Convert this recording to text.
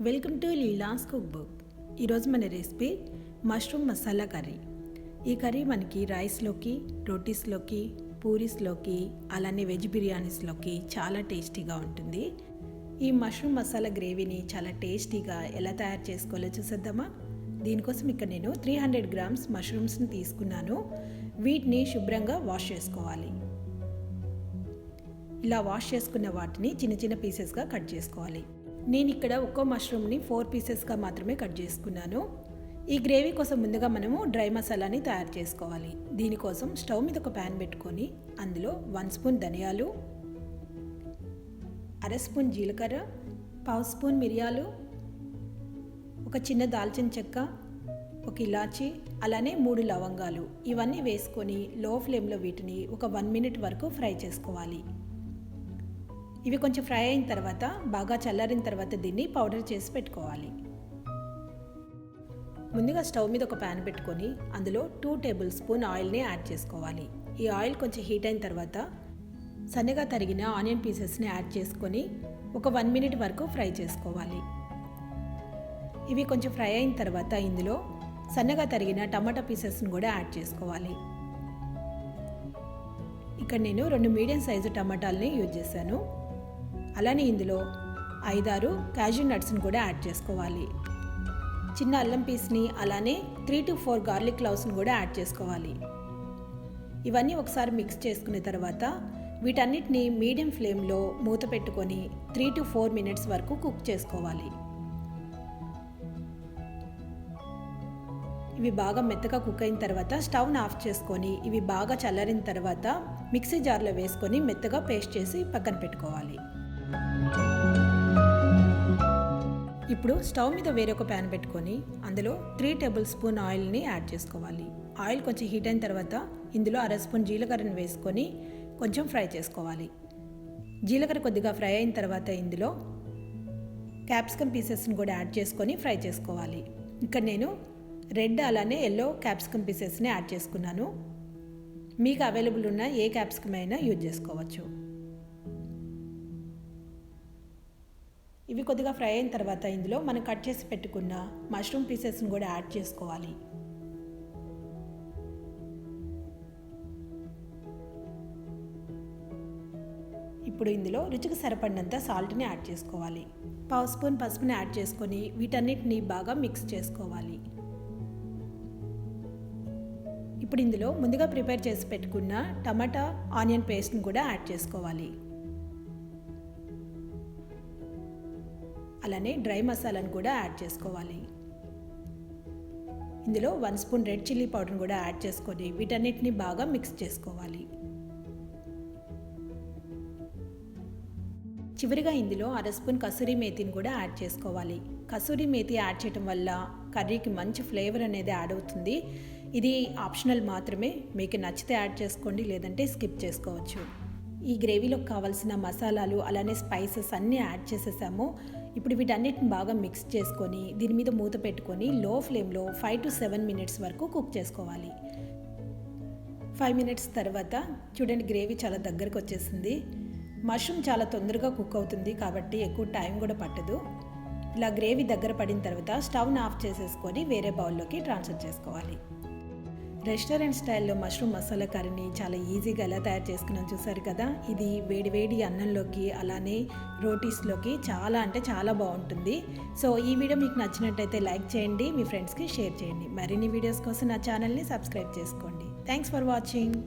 Welcome to Leela's cook book. ఈరోజు మన recipe mushroom masala curry. ఈ కర్రీ మనకి రైస్లోకి, రోటీస్లోకి, పూరీస్లోకి, అలానే వెజ్ బిర్యానీస్లోకి చాలా టేస్టీగా ఉంటుంది. ఈ మష్రూమ్ మసాలా గ్రేవీని చాలా టేస్టీగా ఎలా తయారు చేసుకోవాలో చూసేద్దామా. దీనికోసం ఇక్కడ నేను 300 గ్రామ్స్ మష్రూమ్స్ని తీసుకున్నాను. వీటిని శుభ్రంగా వాష్ చేసుకోవాలి. ఇలా వాష్ చేసుకున్న వాటిని చిన్న చిన్న పీసెస్గా కట్ చేసుకోవాలి. నేను ఇక్కడ ఒక్కో మష్రూమ్ని 4 పీసెస్గా మాత్రమే కట్ చేసుకున్నాను. ఈ గ్రేవీ కోసం ముందుగా మనము డ్రై మసాలాని తయారు చేసుకోవాలి. దీనికోసం స్టవ్ మీద ఒక ప్యాన్ పెట్టుకొని అందులో 1 స్పూన్ ధనియాలు, 1/2 స్పూన్ జీలకర్ర, 1/2 స్పూన్ మిరియాలు, ఒక చిన్న దాల్చిన చెక్క, ఒక ఇలాచి, అలానే 3 లవంగాలు ఇవన్నీ వేసుకొని లో ఫ్లేమ్లో వీటిని ఒక 1 మినిట్ వరకు ఫ్రై చేసుకోవాలి. ఇవి కొంచెం ఫ్రై అయిన తర్వాత బాగా చల్లారిన తర్వాత దీన్ని పౌడర్ చేసి పెట్టుకోవాలి. ముందుగా స్టవ్ మీద ఒక ప్యాన్ పెట్టుకొని అందులో 2 టేబుల్ స్పూన్ ఆయిల్ని యాడ్ చేసుకోవాలి. ఈ ఆయిల్ కొంచెం హీట్ అయిన తర్వాత సన్నగా తరిగిన ఆనియన్ పీసెస్ని యాడ్ చేసుకొని ఒక 1 మినిట్ వరకు ఫ్రై చేసుకోవాలి. ఇవి కొంచెం ఫ్రై అయిన తర్వాత ఇందులో సన్నగా తరిగిన టమాటా పీసెస్ని కూడా యాడ్ చేసుకోవాలి. ఇక్కడ నేను 2 మీడియం సైజు టమాటాలని యూజ్ చేశాను. అలానే ఇందులో 5-6 క్యాష్యూ నట్స్ని కూడా యాడ్ చేసుకోవాలి. చిన్న అల్లం పీస్ని, అలానే 3 to 4 గార్లిక్ క్లౌస్ని కూడా యాడ్ చేసుకోవాలి. ఇవన్నీ ఒకసారి మిక్స్ చేసుకున్న తర్వాత వీటన్నిటిని మీడియం ఫ్లేమ్లో మూత పెట్టుకొని 3 to 4 మినిట్స్ వరకు కుక్ చేసుకోవాలి. ఇవి బాగా మెత్తగా కుక్ అయిన తర్వాత స్టవ్ని ఆఫ్ చేసుకొని ఇవి బాగా చల్లారిన తర్వాత మిక్సీ జార్లో వేసుకొని మెత్తగా పేస్ట్ చేసి పక్కన పెట్టుకోవాలి. ఇప్పుడు స్టవ్ మీద వేరొక ప్యాన్ పెట్టుకొని అందులో 3 టేబుల్ స్పూన్ ఆయిల్ని యాడ్ చేసుకోవాలి. ఆయిల్ కొంచెం హీట్ అయిన తర్వాత ఇందులో 1/2 స్పూన్ జీలకర్రను వేసుకొని కొంచెం ఫ్రై చేసుకోవాలి. జీలకర్ర కొద్దిగా ఫ్రై అయిన తర్వాత ఇందులో క్యాప్సికమ్ పీసెస్ని కూడా యాడ్ చేసుకొని ఫ్రై చేసుకోవాలి. ఇక్కడ నేను రెడ్ అలానే ఎల్లో క్యాప్సికమ్ పీసెస్ని యాడ్ చేసుకున్నాను. మీకు అవైలబుల్ ఉన్న ఏ క్యాప్సికమ్ అయినా యూజ్ చేసుకోవచ్చు. ఇవి కొద్దిగా ఫ్రై అయిన తర్వాత ఇందులో మనం కట్ చేసి పెట్టుకున్న మష్రూమ్ పీసెస్ని కూడా యాడ్ చేసుకోవాలి. ఇప్పుడు ఇందులో రుచికి సరిపడినంత సాల్ట్ని యాడ్ చేసుకోవాలి. 1/2 స్పూన్ పసుపుని యాడ్ చేసుకొని వీటన్నిటిని బాగా మిక్స్ చేసుకోవాలి. ఇప్పుడు ఇందులో ముందుగా ప్రిపేర్ చేసి పెట్టుకున్న టమాటా ఆనియన్ పేస్ట్ని కూడా యాడ్ చేసుకోవాలి. అలానే డ్రై మసాలాను కూడా యాడ్ చేసుకోవాలి. ఇందులో 1 స్పూన్ రెడ్ చిల్లీ పౌడర్ని కూడా యాడ్ చేసుకొని వీటన్నిటిని బాగా మిక్స్ చేసుకోవాలి. చివరిగా ఇందులో 1/2 స్పూన్ కసూరి మేతిని కూడా యాడ్ చేసుకోవాలి. కసూరి మేతి యాడ్ చేయడం వల్ల కర్రీకి మంచి ఫ్లేవర్ అనేది యాడ్ అవుతుంది. ఇది ఆప్షనల్ మాత్రమే, మీకు నచ్చితే యాడ్ చేసుకోండి, లేదంటే స్కిప్ చేసుకోవచ్చు. ఈ గ్రేవీలోకి కావాల్సిన మసాలాలు అలానే స్పైసెస్ అన్నీ యాడ్ చేసేసాము. ఇప్పుడు వీటన్నిటిని బాగా మిక్స్ చేసుకొని దీని మీద మూత పెట్టుకొని లో ఫ్లేమ్లో 5 to 7 మినిట్స్ వరకు కుక్ చేసుకోవాలి. 5 మినిట్స్ తర్వాత చూడండి, గ్రేవీ చాలా దగ్గరకు వచ్చేసింది. మష్రూమ్ చాలా తొందరగా కుక్ అవుతుంది కాబట్టి ఎక్కువ టైం కూడా పట్టదు. ఇలా గ్రేవీ దగ్గర పడిన తర్వాత స్టవ్ని ఆఫ్ చేసేసుకొని వేరే బౌల్లోకి ట్రాన్స్ఫర్ చేసుకోవాలి. రెస్టారెంట్ స్టైల్లో మష్రూమ్ మసాలా కర్రీని చాలా ఈజీగా ఎలా తయారు చేసుకున్నాం చూసారు కదా. ఇది వేడి అన్నంలోకి అలానే రోటీస్లోకి చాలా బాగుంటుంది. సో ఈ వీడియో మీకు నచ్చినట్టయితే లైక్ చేయండి, మీ ఫ్రెండ్స్కి షేర్ చేయండి. మరిన్ని వీడియోస్ కోసం నా ఛానల్ని సబ్స్క్రైబ్ చేసుకోండి. Thanks for watching.